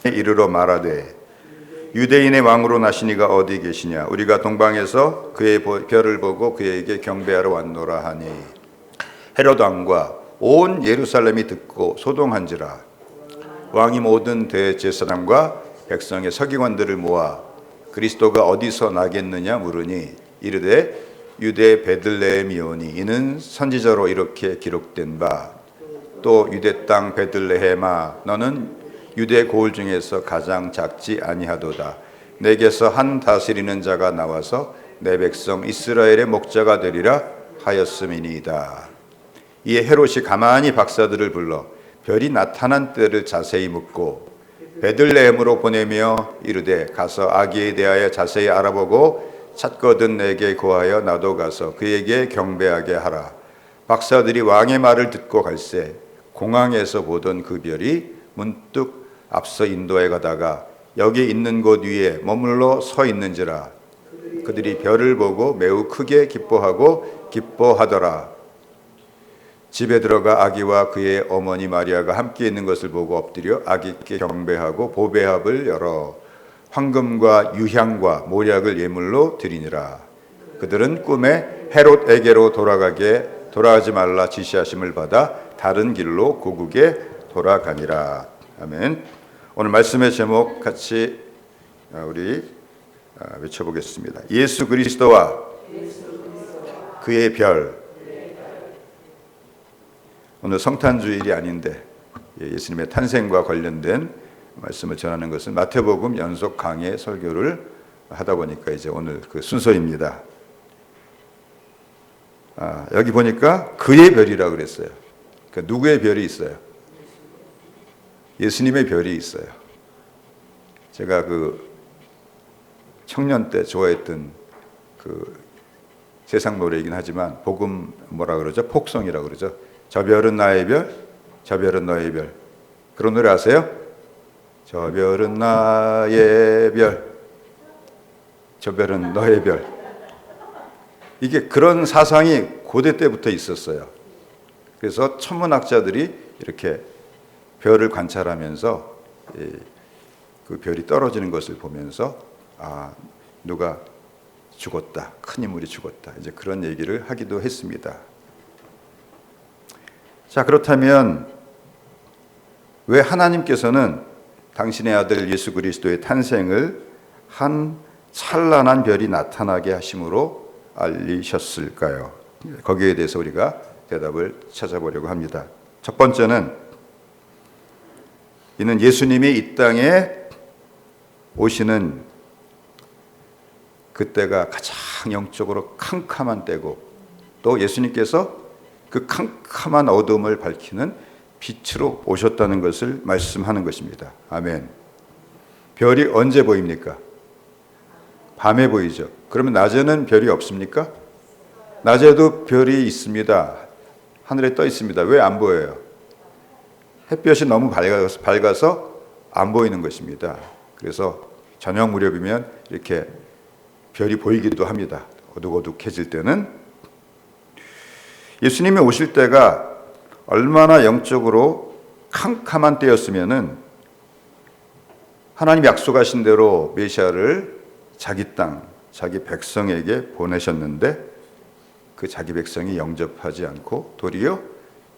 이르러 말하되 유대인의 왕으로 나시니가 어디 계시냐? 우리가 동방에서 그의 별을 보고 그에게 경배하러 왔노라 하니 헤롯 왕과 온 예루살렘이 듣고 소동한지라. 왕이 모든 대제사장과 백성의 서기관들을 모아 그리스도가 어디서 나겠느냐 물으니 이르되 유대 베들레헴이오니 이는 선지자로 이렇게 기록된 바 또 유대 땅 베들레헴아 너는 유대 고을 중에서 가장 작지 아니하도다. 내게서 한 다스리는 자가 나와서 내 백성 이스라엘의 목자가 되리라 하였음이니이다. 이에 헤롯이 가만히 박사들을 불러 별이 나타난 때를 자세히 묻고 베들레헴으로 보내며 이르되 가서 아기에 대하여 자세히 알아보고 찾거든 내게 고하여 나도 가서 그에게 경배하게 하라. 박사들이 왕의 말을 듣고 갈새 공항에서 보던 그 별이 문득 앞서 인도해 가다가 여기 있는 곳 위에 머물러 서 있는지라. 그들이 별을 보고 매우 크게 기뻐하더라. 집에 들어가 아기와 그의 어머니 마리아가 함께 있는 것을 보고 엎드려 아기께 경배하고 보배합을 열어 황금과 유향과 모략을 예물로 드리니라. 그들은 꿈에 헤롯에게로 돌아가지 말라 지시하심을 받아 다른 길로 고국에 돌아가니라. 아멘. 오늘 말씀의 제목 같이 우리 외쳐보겠습니다. 예수 그리스도와 그의 별. 오늘 성탄주일이 아닌데 예수님의 탄생과 관련된 말씀을 전하는 것은 마태복음 연속 강해 설교를 하다 보니까 이제 오늘 그 순서입니다. 여기 보니까 그의 별이라고 그랬어요. 그러니까 누구의 별이 있어요? 예수님의 별이 있어요. 제가 그 청년 때 좋아했던 그 세상 노래이긴 하지만 복음 뭐라 그러죠? 폭송이라고 그러죠. 저 별은 나의 별, 저 별은 너의 별. 그런 노래 아세요? 저 별은 나의 별, 저 별은 너의 별. 이게 그런 사상이 고대 때부터 있었어요. 그래서 천문학자들이 이렇게 별을 관찰하면서 그 별이 떨어지는 것을 보면서 누가 죽었다, 큰 인물이 죽었다, 이제 그런 얘기를 하기도 했습니다. 자, 그렇다면 왜 하나님께서는 당신의 아들 예수 그리스도의 탄생을 한 찬란한 별이 나타나게 하심으로 알리셨을까요? 거기에 대해서 우리가 대답을 찾아보려고 합니다. 첫 번째는 이는 예수님이 이 땅에 오시는 그때가 가장 영적으로 캄캄한 때고 또 예수님께서 그 캄캄한 어둠을 밝히는 빛으로 오셨다는 것을 말씀하는 것입니다. 아멘. 별이 언제 보입니까? 밤에 보이죠. 그러면 낮에는 별이 없습니까? 낮에도 별이 있습니다. 하늘에 떠 있습니다. 왜 안 보여요? 햇볕이 너무 밝아서 안 보이는 것입니다. 그래서 저녁 무렵이면 이렇게 별이 보이기도 합니다. 어둑어둑해질 때는. 예수님이 오실 때가 얼마나 영적으로 캄캄한 때였으면은 하나님 약속하신 대로 메시아를 자기 땅, 자기 백성에게 보내셨는데 그 자기 백성이 영접하지 않고 도리어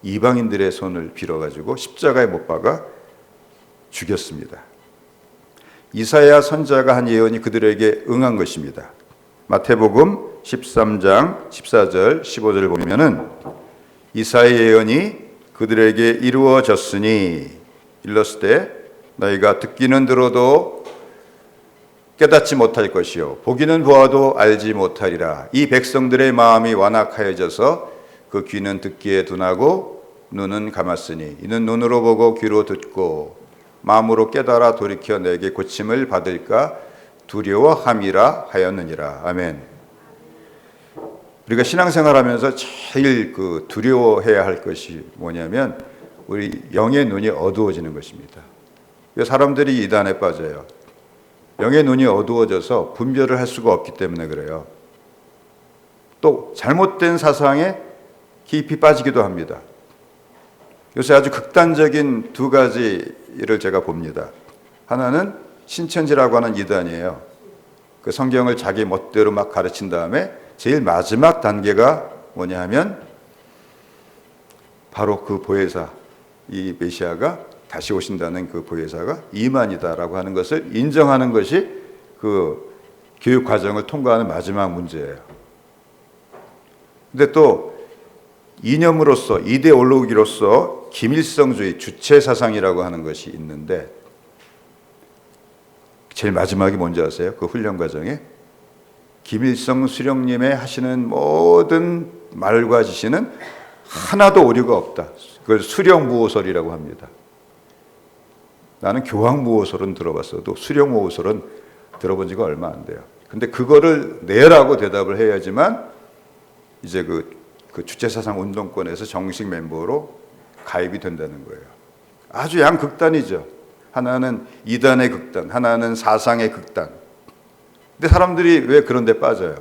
이방인들의 손을 빌어가지고 십자가에 못 박아 죽였습니다. 이사야 선지자가 한 예언이 그들에게 응한 것입니다. 마태복음 13장 14절 15절을 보면은 이사야의 예언이 그들에게 이루어졌으니 일렀을 때 너희가 듣기는 들어도 깨닫지 못할 것이요 보기는 보아도 알지 못하리라. 이 백성들의 마음이 완악하여져서 그 귀는 듣기에 둔하고 눈은 감았으니 이는 눈으로 보고 귀로 듣고 마음으로 깨달아 돌이켜 내게 고침을 받을까 두려워함이라 하였느니라. 아멘. 우리가 신앙생활하면서 제일 두려워해야 할 것이 뭐냐면 우리 영의 눈이 어두워지는 것입니다. 사람들이 이단에 빠져요. 영의 눈이 어두워져서 분별을 할 수가 없기 때문에 그래요. 또 잘못된 사상에 깊이 빠지기도 합니다. 요새 아주 극단적인 두 가지를 제가 봅니다. 하나는 신천지라고 하는 이단이에요. 그 성경을 자기 멋대로 막 가르친 다음에 제일 마지막 단계가 뭐냐 하면 바로 그 보혜사, 이 메시아가 다시 오신다는 그 보혜사가 이만이다라고 하는 것을 인정하는 것이 그 교육 과정을 통과하는 마지막 문제예요. 근데 또 이념으로서, 이데올로기로서 김일성주의, 주체 사상이라고 하는 것이 있는데 제일 마지막이 뭔지 아세요? 그 훈련 과정에 김일성 수령님의 하시는 모든 말과 지시는 하나도 오류가 없다. 그걸 수령무호설이라고 합니다. 나는 교황무호설은 들어봤어도 수령무호설은 들어본 지가 얼마 안 돼요. 근데 그거를 내라고 대답을 해야지만 이제 그 주체사상 운동권에서 정식 멤버로 가입이 된다는 거예요. 아주 양극단이죠. 하나는 이단의 극단, 하나는 사상의 극단. 근데 사람들이 왜 그런 데 빠져요?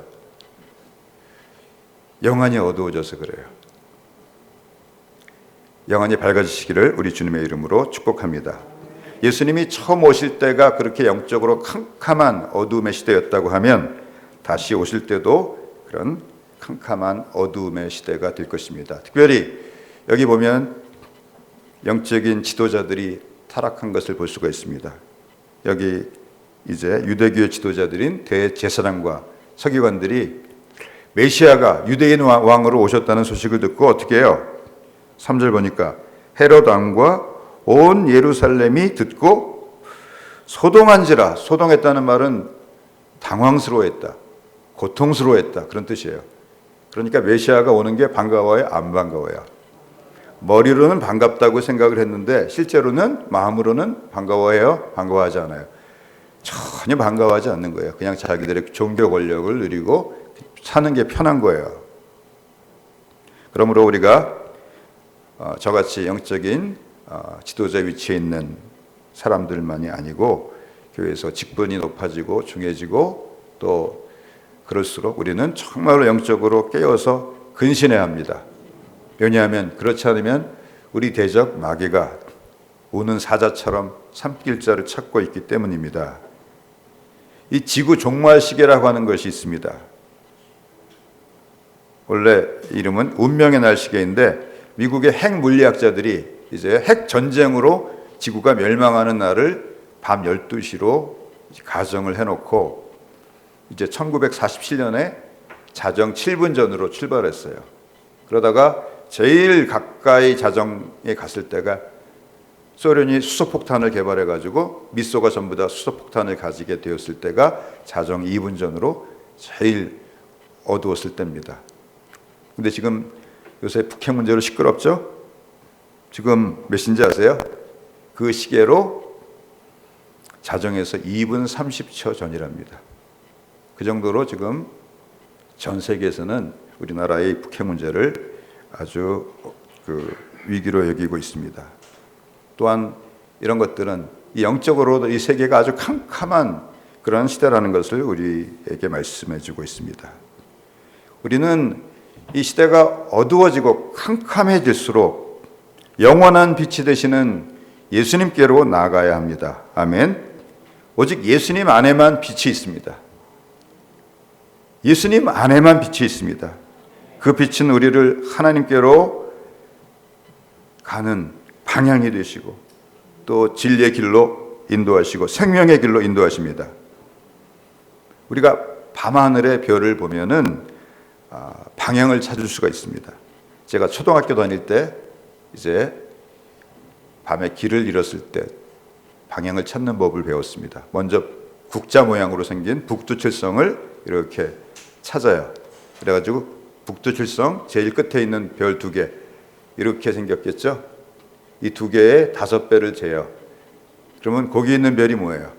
영안이 어두워져서 그래요. 영안이 밝아지시기를 우리 주님의 이름으로 축복합니다. 예수님이 처음 오실 때가 그렇게 영적으로 캄캄한 어두움의 시대였다고 하면 다시 오실 때도 그런 캄캄한 어두움의 시대가 될 것입니다. 특별히 여기 보면 영적인 지도자들이 타락한 것을 볼 수가 있습니다. 여기 이제 유대교의 지도자들인 대제사장과 서기관들이 메시아가 유대인 왕으로 오셨다는 소식을 듣고 어떻게 해요? 3절 보니까 헤롯 왕과 온 예루살렘이 듣고 소동한지라. 소동했다는 말은 당황스러워했다, 고통스러워했다, 그런 뜻이에요. 그러니까 메시아가 오는 게 반가워요, 안 반가워요? 머리로는 반갑다고 생각을 했는데 실제로는 마음으로는 반가워해요, 반가워하지 않아요? 전혀 반가워하지 않는 거예요. 그냥 자기들의 종교 권력을 누리고 사는 게 편한 거예요. 그러므로 우리가 저같이 영적인 지도자 위치에 있는 사람들만이 아니고 교회에서 직분이 높아지고 중해지고 또 그럴수록 우리는 정말로 영적으로 깨어서 근신해야 합니다. 왜냐하면 그렇지 않으면 우리 대적 마귀가 우는 사자처럼 삼킬자를 찾고 있기 때문입니다. 이 지구 종말 시계라고 하는 것이 있습니다. 원래 이름은 운명의 날 시계인데 미국의 핵 물리학자들이 이제 핵 전쟁으로 지구가 멸망하는 날을 밤 12시로 가정을 해놓고 이제 1947년에 자정 7분 전으로 출발했어요. 그러다가 제일 가까이 자정에 갔을 때가 소련이 수소폭탄을 개발해가지고 미소가 전부 다 수소폭탄을 가지게 되었을 때가 자정 2분 전으로 제일 어두웠을 때입니다. 근데 지금 요새 북핵 문제로 시끄럽죠? 지금 몇인지 아세요? 그 시계로 자정에서 2분 30초 전이랍니다. 그 정도로 지금 전 세계에서는 우리나라의 북핵 문제를 아주 위기로 여기고 있습니다. 또한 이런 것들은 영적으로도 이 세계가 아주 캄캄한 그런 시대라는 것을 우리에게 말씀해 주고 있습니다. 우리는 이 시대가 어두워지고 캄캄해질수록 영원한 빛이 되시는 예수님께로 나아가야 합니다. 아멘. 오직 예수님 안에만 빛이 있습니다. 예수님 안에만 빛이 있습니다. 그 빛은 우리를 하나님께로 가는 방향이 되시고 또 진리의 길로 인도하시고 생명의 길로 인도하십니다. 우리가 밤하늘의 별을 보면은 방향을 찾을 수가 있습니다. 제가 초등학교 다닐 때 이제 밤에 길을 잃었을 때 방향을 찾는 법을 배웠습니다. 먼저 국자 모양으로 생긴 북두칠성을 이렇게 찾아요. 그래가지고 북두칠성 제일 끝에 있는 별 2개 이렇게 생겼겠죠? 이 2개의 5배를 재요. 그러면 거기 있는 별이 뭐예요?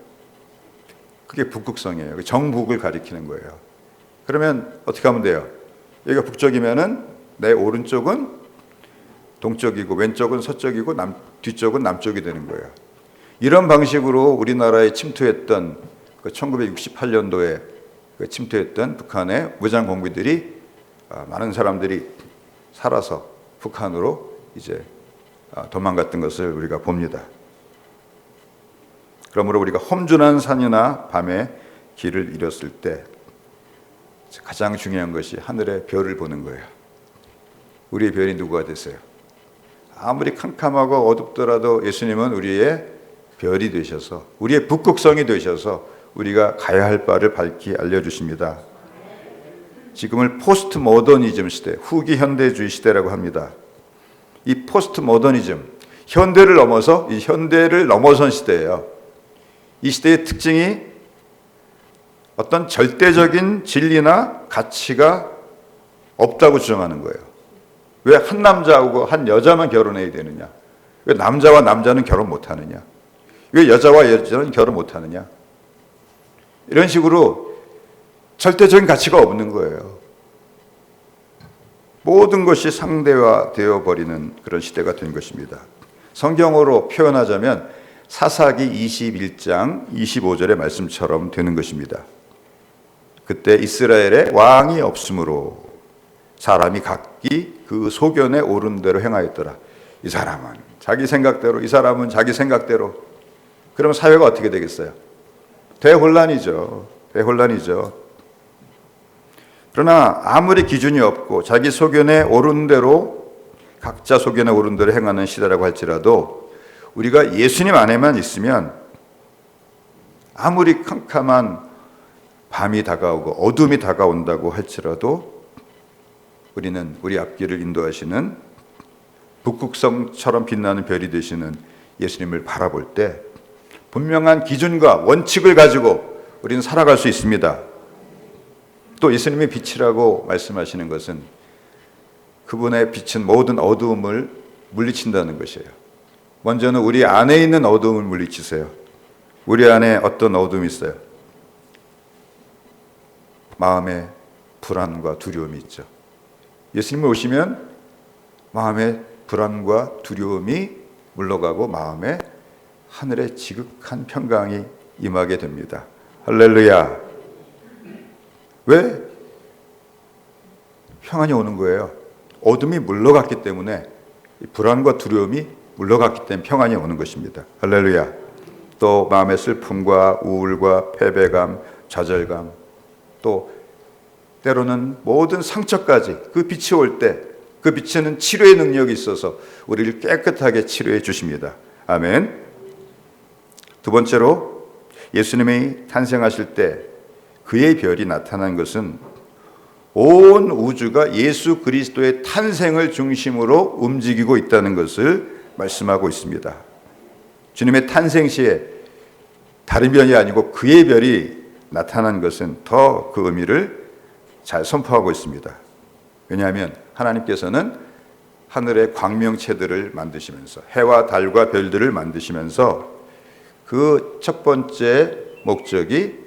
그게 북극성이에요. 정북을 가리키는 거예요. 그러면 어떻게 하면 돼요? 여기가 북쪽이면은 내 오른쪽은 동쪽이고 왼쪽은 서쪽이고 뒤쪽은 남쪽이 되는 거예요. 이런 방식으로 우리나라에 침투했던 1968년도에 침투했던 북한의 무장 공비들이 많은 사람들이 살아서 북한으로 이제 도망갔던 것을 우리가 봅니다. 그러므로 우리가 험준한 산이나 밤에 길을 잃었을 때 가장 중요한 것이 하늘의 별을 보는 거예요. 우리의 별이 누구가 됐어요? 아무리 캄캄하고 어둡더라도 예수님은 우리의 별이 되셔서, 우리의 북극성이 되셔서 우리가 가야 할 바를 밝히 알려주십니다. 지금을 포스트 모더니즘 시대, 후기 현대주의 시대라고 합니다. 이 포스트 모더니즘, 현대를 넘어서 이 현대를 넘어선 시대예요. 이 시대의 특징이 어떤 절대적인 진리나 가치가 없다고 주장하는 거예요. 왜 한 남자하고 한 여자만 결혼해야 되느냐? 왜 남자와 남자는 결혼 못하느냐? 왜 여자와 여자는 결혼 못하느냐? 이런 식으로 절대적인 가치가 없는 거예요. 모든 것이 상대화되어 버리는 그런 시대가 된 것입니다. 성경으로 표현하자면 사사기 21장 25절의 말씀처럼 되는 것입니다. 그때 이스라엘에 왕이 없으므로 사람이 각기 그 소견에 오른 대로 행하였더라. 이 사람은 자기 생각대로, 이 사람은 자기 생각대로. 그럼 사회가 어떻게 되겠어요? 대혼란이죠. 대혼란이죠. 그러나 아무리 기준이 없고 자기 소견에 오른 대로, 각자 소견에 오른 대로 행하는 시대라고 할지라도 우리가 예수님 안에만 있으면 아무리 캄캄한 밤이 다가오고 어둠이 다가온다고 할지라도 우리는 우리 앞길을 인도하시는 북극성처럼 빛나는 별이 되시는 예수님을 바라볼 때 분명한 기준과 원칙을 가지고 우리는 살아갈 수 있습니다. 또 예수님의 빛이라고 말씀하시는 것은 그분의 빛은 모든 어두움을 물리친다는 것이에요. 먼저는 우리 안에 있는 어두움을 물리치세요. 우리 안에 어떤 어둠이 있어요? 마음에 불안과 두려움이 있죠. 예수님을 오시면 마음에 불안과 두려움이 물러가고 마음에 하늘의 지극한 평강이 임하게 됩니다. 할렐루야. 왜 평안이 오는 거예요? 어둠이 물러갔기 때문에, 불안과 두려움이 물러갔기 때문에 평안이 오는 것입니다. 할렐루야. 또 마음의 슬픔과 우울과 패배감, 좌절감, 또 때로는 모든 상처까지 그 빛이 올 때 그 빛에는 치료의 능력이 있어서 우리를 깨끗하게 치료해 주십니다. 아멘. 두 번째로 예수님이 탄생하실 때 그의 별이 나타난 것은 온 우주가 예수 그리스도의 탄생을 중심으로 움직이고 있다는 것을 말씀하고 있습니다. 주님의 탄생 시에 다른 별이 아니고 그의 별이 나타난 것은 더 그 의미를 잘 선포하고 있습니다. 왜냐하면 하나님께서는 하늘의 광명체들을 만드시면서 해와 달과 별들을 만드시면서 그 첫 번째 목적이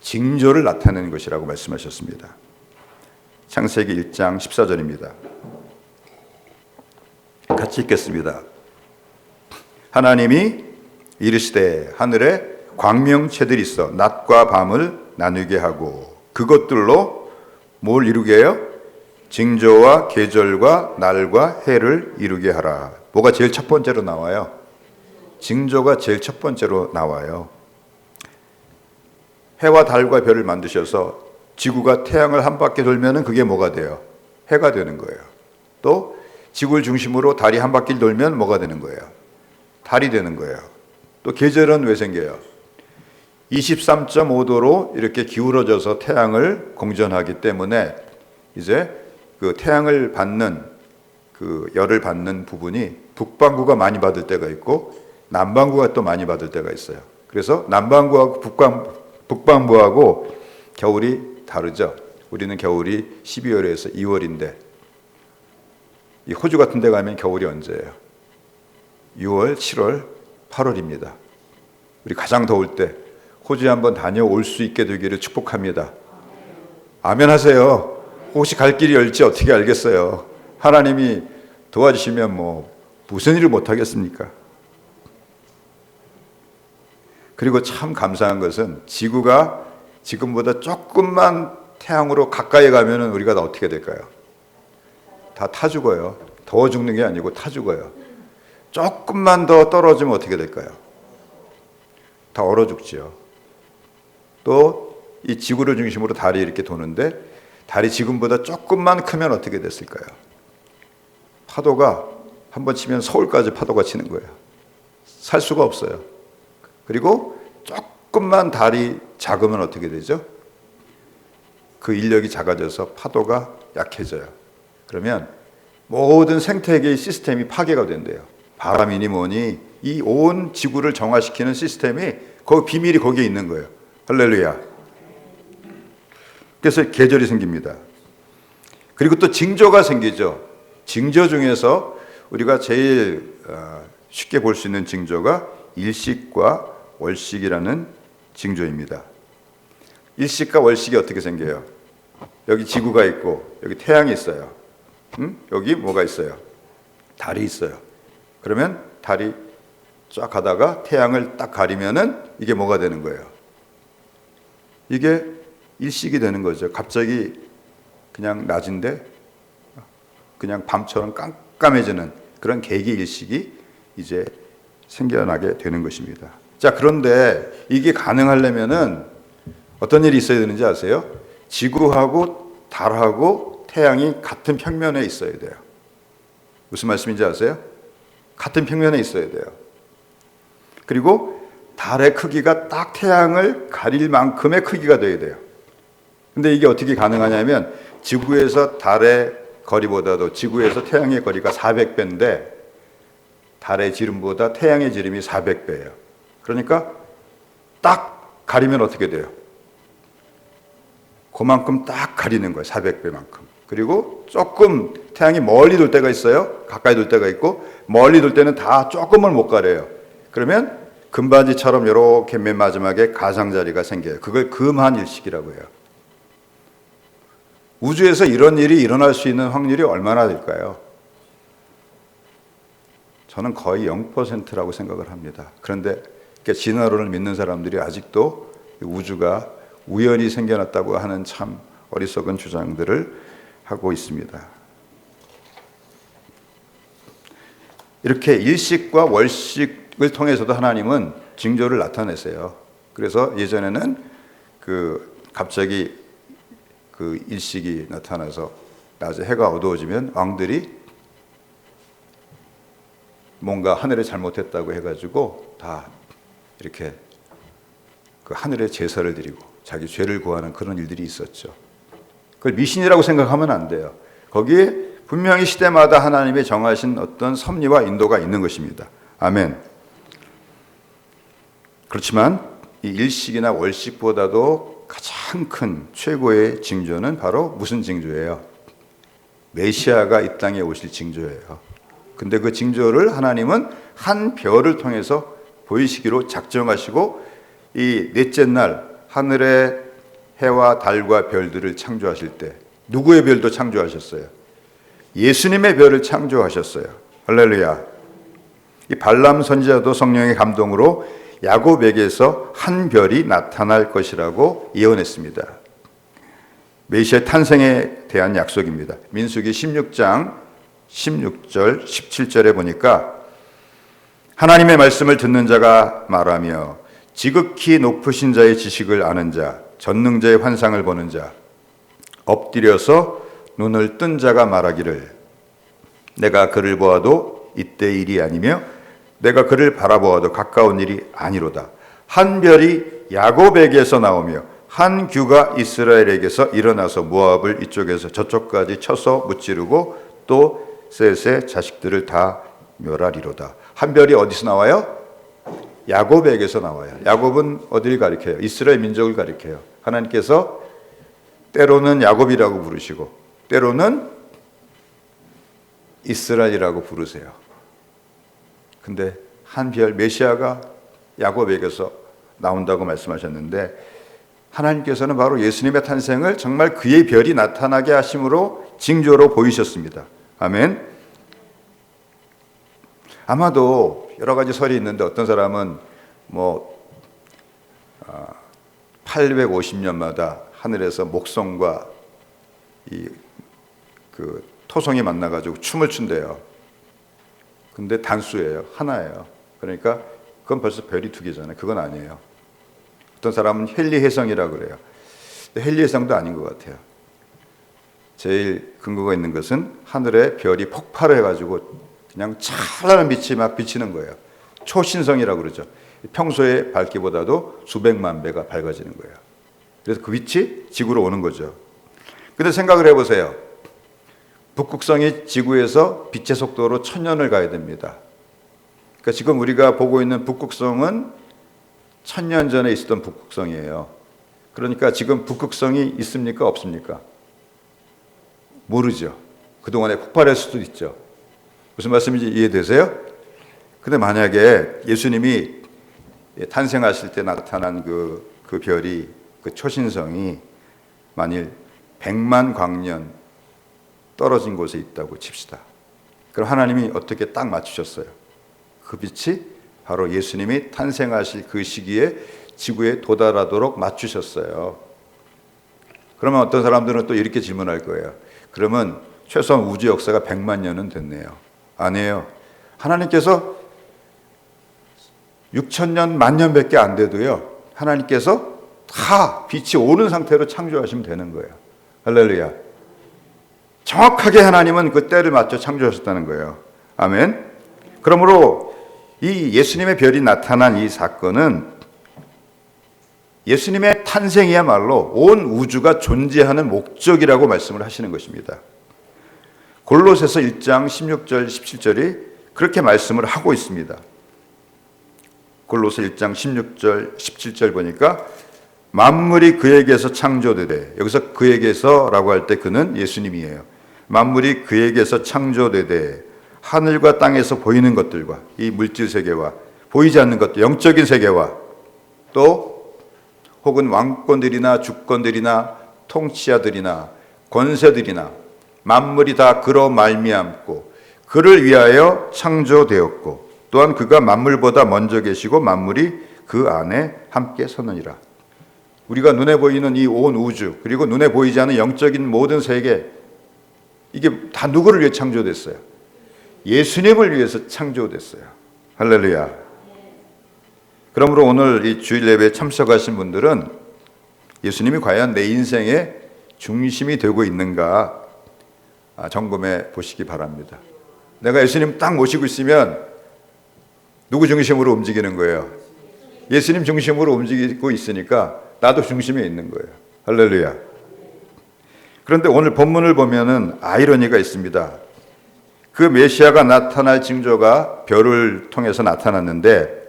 징조를 나타내는 것이라고 말씀하셨습니다. 창세기 1장 14절입니다. 같이 읽겠습니다. 하나님이 이르시되 하늘에 광명체들이 있어 낮과 밤을 나누게 하고 그것들로 뭘 이루게 해요? 징조와 계절과 날과 해를 이루게 하라. 뭐가 제일 첫 번째로 나와요? 징조가 제일 첫 번째로 나와요. 해와 달과 별을 만드셔서 지구가 태양을 한 바퀴 돌면 그게 뭐가 돼요? 해가 되는 거예요. 또 지구를 중심으로 달이 한 바퀴 돌면 뭐가 되는 거예요? 달이 되는 거예요. 또 계절은 왜 생겨요? 23.5도로 이렇게 기울어져서 태양을 공전하기 때문에 이제 그 태양을 받는 그 열을 받는 부분이 북반구가 많이 받을 때가 있고 남반구가 또 많이 받을 때가 있어요. 그래서 남반구하고 북반구하고 겨울이 다르죠. 우리는 겨울이 12월에서 2월인데 이 호주 같은 데 가면 겨울이 언제예요? 6월, 7월, 8월입니다. 우리 가장 더울 때 호주에 한번 다녀올 수 있게 되기를 축복합니다. 아멘 하세요. 혹시 갈 길이 열지 어떻게 알겠어요? 하나님이 도와주시면 뭐 무슨 일을 못 하겠습니까? 그리고 참 감사한 것은 지구가 지금보다 조금만 태양으로 가까이 가면은 우리가 다 어떻게 될까요? 다 타 죽어요. 더워 죽는 게 아니고 타 죽어요. 조금만 더 떨어지면 어떻게 될까요? 다 얼어 죽지요. 또 이 지구를 중심으로 달이 이렇게 도는데 달이 지금보다 조금만 크면 어떻게 됐을까요? 파도가 한번 치면 서울까지 파도가 치는 거예요. 살 수가 없어요. 그리고 조금만 달이 작으면 어떻게 되죠? 그 인력이 작아져서 파도가 약해져요. 그러면 모든 생태계의 시스템이 파괴가 된대요. 바람이니 뭐니 이 온 지구를 정화시키는 시스템이 비밀이 거기에 있는 거예요. 할렐루야. 그래서 계절이 생깁니다. 그리고 또 징조가 생기죠. 징조 중에서 우리가 제일 쉽게 볼 수 있는 징조가 일식과 월식이라는 징조입니다. 일식과 월식이 어떻게 생겨요? 여기 지구가 있고 여기 태양이 있어요. 여기 뭐가 있어요? 달이 있어요. 그러면 달이 쫙 가다가 태양을 딱 가리면은 이게 뭐가 되는 거예요? 이게 일식이 되는 거죠. 갑자기 그냥 낮인데 그냥 밤처럼 깜깜해지는 그런 개기 일식이 이제 생겨나게 되는 것입니다. 자, 그런데 이게 가능하려면은 어떤 일이 있어야 되는지 아세요? 지구하고 달하고 태양이 같은 평면에 있어야 돼요. 무슨 말씀인지 아세요? 같은 평면에 있어야 돼요. 그리고 달의 크기가 딱 태양을 가릴 만큼의 크기가 돼야 돼요. 근데 이게 어떻게 가능하냐면 지구에서 달의 거리보다도 지구에서 태양의 거리가 400배인데 달의 지름보다 태양의 지름이 400배예요. 그러니까 딱 가리면 어떻게 돼요? 그만큼 딱 가리는 거예요. 400배만큼. 그리고 조금 태양이 멀리 돌 때가 있어요. 가까이 돌 때가 있고 멀리 돌 때는 다 조금을 못 가려요. 그러면 금바지처럼 이렇게 맨 마지막에 가장자리가 생겨요. 그걸 금한일식이라고 해요. 우주에서 이런 일이 일어날 수 있는 확률이 얼마나 될까요? 저는 거의 0%라고 생각을 합니다. 그런데 진화론을 믿는 사람들이 아직도 우주가 우연히 생겨났다고 하는 참 어리석은 주장들을 하고 있습니다. 이렇게 일식과 월식을 통해서도 하나님은 징조를 나타내세요. 그래서 예전에는 갑자기 일식이 나타나서 낮에 해가 어두워지면 왕들이 뭔가 하늘에 잘못했다고 해가지고 다 이렇게 하늘에 제사를 드리고 자기 죄를 구하는 그런 일들이 있었죠. 그걸 미신이라고 생각하면 안 돼요. 거기에 분명히 시대마다 하나님의 정하신 어떤 섭리와 인도가 있는 것입니다. 아멘. 그렇지만 이 일식이나 월식보다도 가장 큰 최고의 징조는 바로 무슨 징조예요? 메시아가 이 땅에 오실 징조예요. 근데 그 징조를 하나님은 한 별을 통해서 보이시기로 작정하시고 이 넷째 날 하늘의 해와 달과 별들을 창조하실 때 누구의 별도 창조하셨어요? 예수님의 별을 창조하셨어요. 할렐루야. 이 발람 선지자도 성령의 감동으로 야곱에게서 한 별이 나타날 것이라고 예언했습니다. 메시아의 탄생에 대한 약속입니다. 민수기 16장 16절 17절에 보니까 하나님의 말씀을 듣는 자가 말하며 지극히 높으신 자의 지식을 아는 자, 전능자의 환상을 보는 자, 엎드려서 눈을 뜬 자가 말하기를 내가 그를 보아도 이때 일이 아니며 내가 그를 바라보아도 가까운 일이 아니로다. 한 별이 야곱에게서 나오며 한 규가 이스라엘에게서 일어나서 모압을 이쪽에서 저쪽까지 쳐서 무찌르고 또 셋의 자식들을 다 멸하리로다. 한 별이 어디서 나와요? 야곱에게서 나와요. 야곱은 어디를 가리켜요? 이스라엘 민족을 가리켜요. 하나님께서 때로는 야곱이라고 부르시고 때로는 이스라엘이라고 부르세요. 근데 한 별 메시아가 야곱에게서 나온다고 말씀하셨는데 하나님께서는 바로 예수님의 탄생을 정말 그의 별이 나타나게 하심으로 징조로 보이셨습니다. 아멘. 아마도 여러 가지 설이 있는데 어떤 사람은 850년마다 하늘에서 목성과 토성이 만나가지고 춤을 춘대요. 근데 단수예요. 하나예요. 그러니까 그건 벌써 별이 두 개잖아요. 그건 아니에요. 어떤 사람은 헨리해성이라고 그래요. 근데 헨리해성도 아닌 것 같아요. 제일 근거가 있는 것은 하늘에 별이 폭발을 해가지고 그냥 찬란한 빛이 막 비치는 거예요. 초신성이라고 그러죠. 평소의 밝기보다도 수백만 배가 밝아지는 거예요. 그래서 그 빛이 지구로 오는 거죠. 근데 생각을 해보세요. 북극성이 지구에서 빛의 속도로 1000년을 가야 됩니다. 그러니까 지금 우리가 보고 있는 북극성은 1000년 전에 있었던 북극성이에요. 그러니까 지금 북극성이 있습니까? 없습니까? 모르죠. 그동안에 폭발할 수도 있죠. 무슨 말씀인지 이해되세요? 근데 만약에 예수님이 탄생하실 때 나타난 그 별이, 그 초신성이 만일 100만 광년 떨어진 곳에 있다고 칩시다. 그럼 하나님이 어떻게 딱 맞추셨어요? 그 빛이 바로 예수님이 탄생하실 그 시기에 지구에 도달하도록 맞추셨어요. 그러면 어떤 사람들은 또 이렇게 질문할 거예요. 그러면 최소한 우주 역사가 100만 년은 됐네요. 아니에요. 하나님께서 6천년, 만년밖에 안 돼도요, 하나님께서 다 빛이 오는 상태로 창조하시면 되는 거예요. 할렐루야. 정확하게 하나님은 그 때를 맞춰 창조하셨다는 거예요. 아멘. 그러므로 이 예수님의 별이 나타난 이 사건은 예수님의 탄생이야말로 온 우주가 존재하는 목적이라고 말씀을 하시는 것입니다. 골로새서 1장 16절 17절이 그렇게 말씀을 하고 있습니다. 골로새 1장 16절 17절 보니까 만물이 그에게서 창조되되, 여기서 그에게서라고 할 때 그는 예수님이에요. 만물이 그에게서 창조되되 하늘과 땅에서 보이는 것들과 이 물질 세계와 보이지 않는 것들, 영적인 세계와 또 혹은 왕권들이나 주권들이나 통치자들이나 권세들이나 만물이 다 그로 말미암고 그를 위하여 창조되었고 또한 그가 만물보다 먼저 계시고 만물이 그 안에 함께 서느니라. 우리가 눈에 보이는 이 온 우주, 그리고 눈에 보이지 않는 영적인 모든 세계, 이게 다 누구를 위해 창조됐어요? 예수님을 위해서 창조됐어요. 할렐루야. 그러므로 오늘 이 주일 예배에 참석하신 분들은 예수님이 과연 내 인생의 중심이 되고 있는가 점검해 보시기 바랍니다. 내가 예수님 딱 모시고 있으면 누구 중심으로 움직이는 거예요? 예수님 중심으로 움직이고 있으니까 나도 중심에 있는 거예요. 할렐루야. 그런데 오늘 본문을 보면은 아이러니가 있습니다. 그 메시아가 나타날 징조가 별을 통해서 나타났는데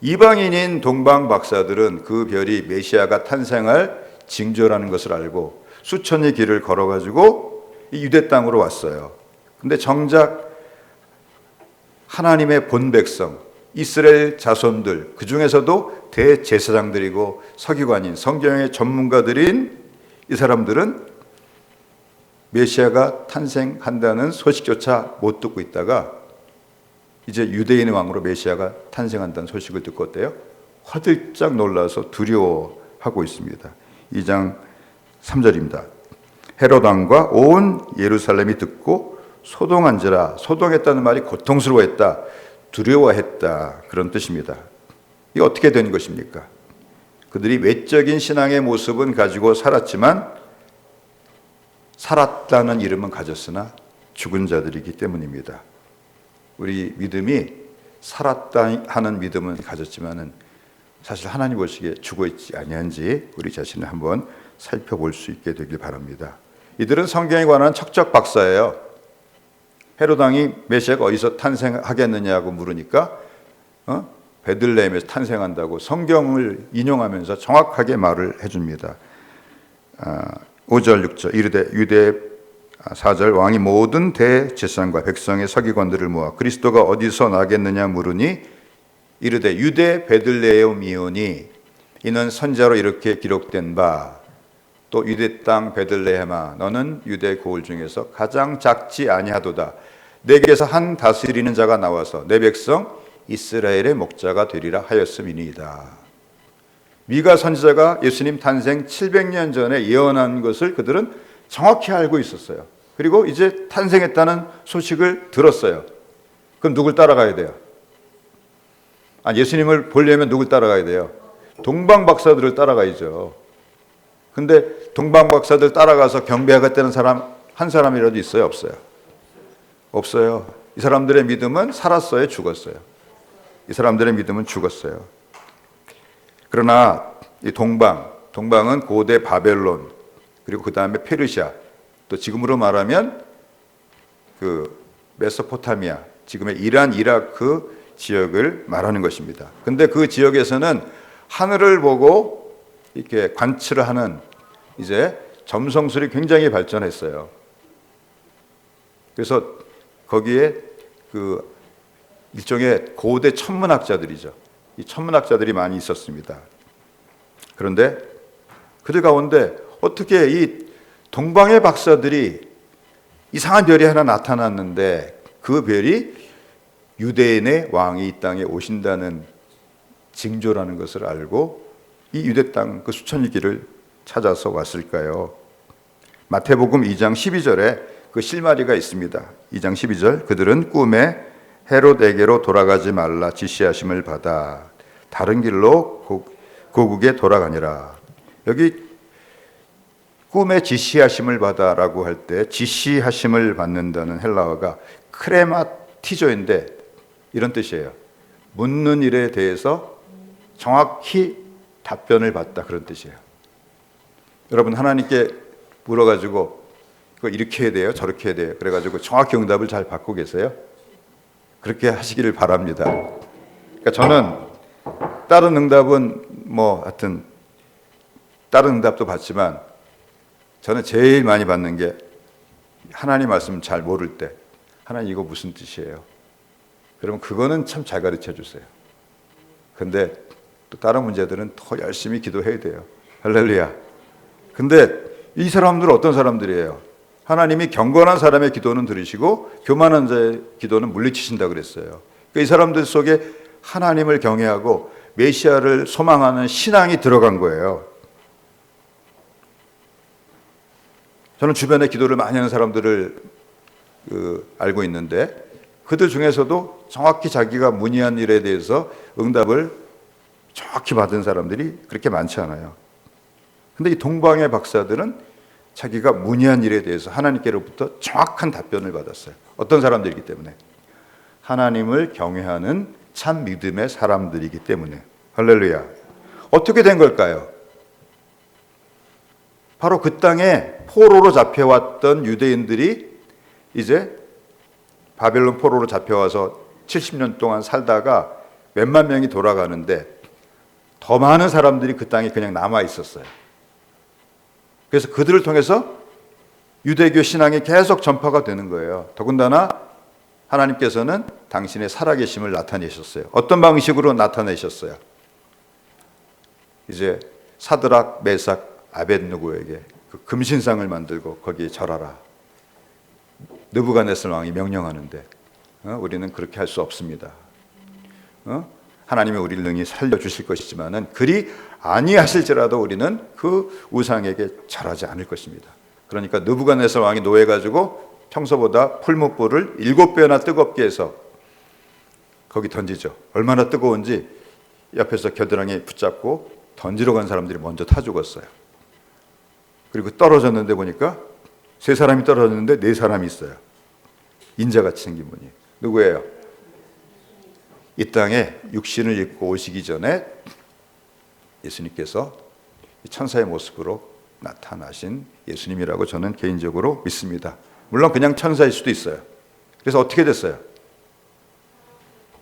이방인인 동방 박사들은 그 별이 메시아가 탄생할 징조라는 것을 알고 수천리 길을 걸어가지고 이 유대 땅으로 왔어요. 근데 정작 하나님의 본 백성, 이스라엘 자손들, 그 중에서도 대제사장들이고 서기관인 성경의 전문가들인 이 사람들은 메시아가 탄생한다는 소식조차 못 듣고 있다가 이제 유대인의 왕으로 메시아가 탄생한다는 소식을 듣고 어때요? 화들짝 놀라서 두려워하고 있습니다. 2장 3절입니다. 헤롯 왕과 온 예루살렘이 듣고 소동한지라. 소동했다는 말이 고통스러워했다, 두려워했다, 그런 뜻입니다. 이게 어떻게 된 것입니까? 그들이 외적인 신앙의 모습은 가지고 살았지만 살았다는 이름은 가졌으나 죽은 자들이기 때문입니다. 우리 믿음이 살았다 하는 믿음은 가졌지만은 사실 하나님 보시기에 죽어 있지 아니한지 우리 자신을 한번 살펴볼 수 있게 되길 바랍니다. 이들은 성경에 관한 척척 박사예요. 헤롯 왕이 메시아가 어디서 탄생하겠느냐고 물으니까 베들레헴에서 탄생한다고 성경을 인용하면서 정확하게 말을 해줍니다. 5절 6절 이르되 유대 4절 왕이 모든 대제사장과 백성의 서기관들을 모아 그리스도가 어디서 나겠느냐 물으니 이르되 유대 베들레헴이오니 이는 선지자로 이렇게 기록된 바 또 유대 땅 베들레헴아 너는 유대 고을 중에서 가장 작지 아니하도다 내게서 한 다스리는 자가 나와서 내 백성 이스라엘의 목자가 되리라 하였음이니이다. 미가 선지자가 예수님 탄생 700년 전에 예언한 것을 그들은 정확히 알고 있었어요. 그리고 이제 탄생했다는 소식을 들었어요. 그럼 누굴 따라가야 돼요? 예수님을 보려면 누굴 따라가야 돼요? 동방 박사들을 따라가야죠. 근데 동방 박사들 따라가서 경배하겠다는 사람 한 사람이라도 있어요, 없어요? 없어요. 이 사람들의 믿음은 살았어요, 죽었어요? 이 사람들의 믿음은 죽었어요. 그러나 이 동방은 고대 바벨론, 그리고 그 다음에 페르시아, 또 지금으로 말하면 그 메소포타미아, 지금의 이란, 이라크 지역을 말하는 것입니다. 근데 그 지역에서는 하늘을 보고 이렇게 관측을 하는 이제 점성술이 굉장히 발전했어요. 그래서 거기에 그 일종의 고대 천문학자들이죠. 이 천문학자들이 많이 있었습니다. 그런데 그들 가운데 어떻게 이 동방의 박사들이 이상한 별이 하나 나타났는데 그 별이 유대인의 왕이 이 땅에 오신다는 징조라는 것을 알고 이 유대 땅 그 수천리 길을 찾아서 왔을까요? 마태복음 2장 12절에 그 실마리가 있습니다. 2장 12절, 그들은 꿈에 헤롯에게로 돌아가지 말라 지시하심을 받아 다른 길로 고국에 돌아가니라. 여기 꿈에 지시하심을 받아라고 할 때 지시하심을 받는다는 헬라어가 크레마티조인데 이런 뜻이에요. 묻는 일에 대해서 정확히 답변을 받다, 그런 뜻이에요. 여러분, 하나님께 물어가지고 이거 이렇게 해야 돼요, 저렇게 해야 돼요, 그래가지고 정확히 응답을 잘 받고 계세요? 그렇게 하시기를 바랍니다. 그러니까 저는 다른 응답은 하여튼 다른 응답도 받지만 저는 제일 많이 받는 게 하나님 말씀 잘 모를 때, 하나님 이거 무슨 뜻이에요? 그러면 그거는 참 잘 가르쳐 주세요. 근데 또 다른 문제들은 더 열심히 기도해야 돼요. 할렐루야. 근데 이 사람들은 어떤 사람들이에요? 하나님이 경건한 사람의 기도는 들으시고 교만한 자의 기도는 물리치신다 그랬어요. 그러니까 이 사람들 속에 하나님을 경외하고 메시아를 소망하는 신앙이 들어간 거예요. 저는 주변에 기도를 많이 하는 사람들을 알고 있는데 그들 중에서도 정확히 자기가 문의한 일에 대해서 응답을 정확히 받은 사람들이 그렇게 많지 않아요. 근데 이 동방의 박사들은 자기가 문의한 일에 대해서 하나님께로부터 정확한 답변을 받았어요. 어떤 사람들이기 때문에? 하나님을 경외하는 참 믿음의 사람들이기 때문에. 할렐루야. 어떻게 된 걸까요? 바로 그 땅에 포로로 잡혀왔던 유대인들이 이제 바벨론 포로로 잡혀와서 70년 동안 살다가 몇만 명이 돌아가는데 더 많은 사람들이 그 땅에 그냥 남아 있었어요. 그래서 그들을 통해서 유대교 신앙이 계속 전파가 되는 거예요. 더군다나 하나님께서는 당신의 살아계심을 나타내셨어요. 어떤 방식으로 나타내셨어요? 이제 사드락, 메삭, 아벳느고에게 그 금신상을 만들고 거기에 절하라. 느부갓네살 왕이 명령하는데 우리는 그렇게 할 수 없습니다. 하나님이 우리를 능히 살려주실 것이지만은 그리 아니하실지라도 우리는 그 우상에게 절하지 않을 것입니다. 그러니까 느부갓네살 왕이 노해가지고 평소보다 풀무불을 7배나 뜨겁게 해서 거기 던지죠. 얼마나 뜨거운지 옆에서 겨드랑이 붙잡고 던지러 간 사람들이 먼저 타 죽었어요. 그리고 떨어졌는데 보니까 3사람이 떨어졌는데 4사람이 있어요. 인자같이 생긴 분이. 누구예요? 이 땅에 육신을 입고 오시기 전에 예수님께서 천사의 모습으로 나타나신 예수님이라고 저는 개인적으로 믿습니다. 물론 그냥 천사일 수도 있어요. 그래서 어떻게 됐어요?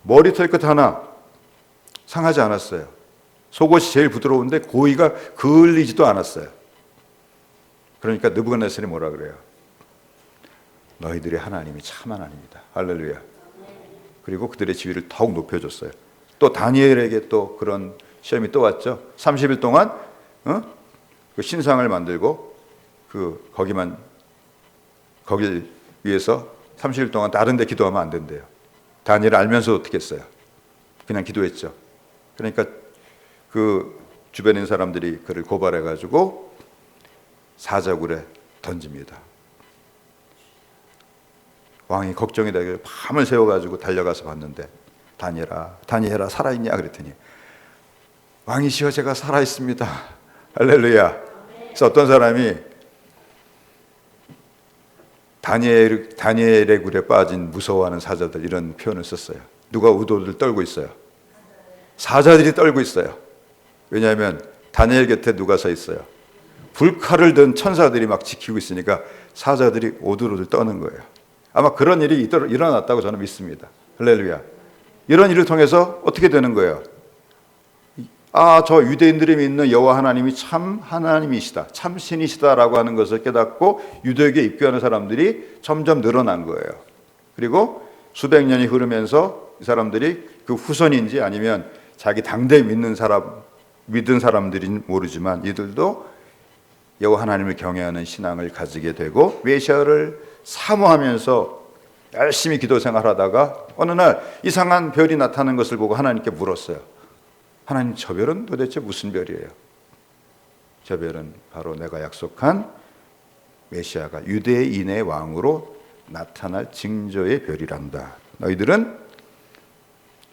머리털 끝 하나 상하지 않았어요. 속옷이 제일 부드러운데 고이가 그을리지도 않았어요. 그러니까 느부갓네살이 뭐라 그래요? 너희들의 하나님이 참 하나님이다. 할렐루야. 그리고 그들의 지위를 더욱 높여줬어요. 또 다니엘에게 또 그런 시험이 또 왔죠. 30일 동안 그 신상을 만들고 거길 위해서 30일 동안 다른 데 기도하면 안 된대요. 다니엘 알면서 어떻게 했어요? 그냥 기도했죠. 그러니까 그 주변에 있는 사람들이 그를 고발해가지고 사자굴에 던집니다. 왕이 걱정이 되길 밤을 새워가지고 달려가서 봤는데 다니엘아 살아있냐 그랬더니 왕이시여 제가 살아있습니다. 할렐루야. 그래서 어떤 사람이 다니엘의 굴에 빠진 무서워하는 사자들 이런 표현을 썼어요. 누가 우도를 떨고 있어요? 사자들이 떨고 있어요. 왜냐하면 다니엘 곁에 누가 서 있어요? 불칼을 든 천사들이 막 지키고 있으니까 사자들이 오들오들 떠는 거예요. 아마 그런 일이 일어났다고 저는 믿습니다. 할렐루야. 이런 일을 통해서 어떻게 되는 거예요? 저 유대인들이 믿는 여호와 하나님이 참 하나님이시다, 참 신이시다라고 하는 것을 깨닫고 유대교에 입교하는 사람들이 점점 늘어난 거예요. 그리고 수백 년이 흐르면서 이 사람들이 그 후손인지 아니면 자기 당대 믿는 사람들인 모르지만 이들도 여호와 하나님을 경외하는 신앙을 가지게 되고 메시아를 사모하면서 열심히 기도 생활하다가 어느 날 이상한 별이 나타나는 것을 보고 하나님께 물었어요. 하나님, 저 별은 도대체 무슨 별이에요? 저 별은 바로 내가 약속한 메시아가 유대인의 왕으로 나타날 징조의 별이란다. 너희들은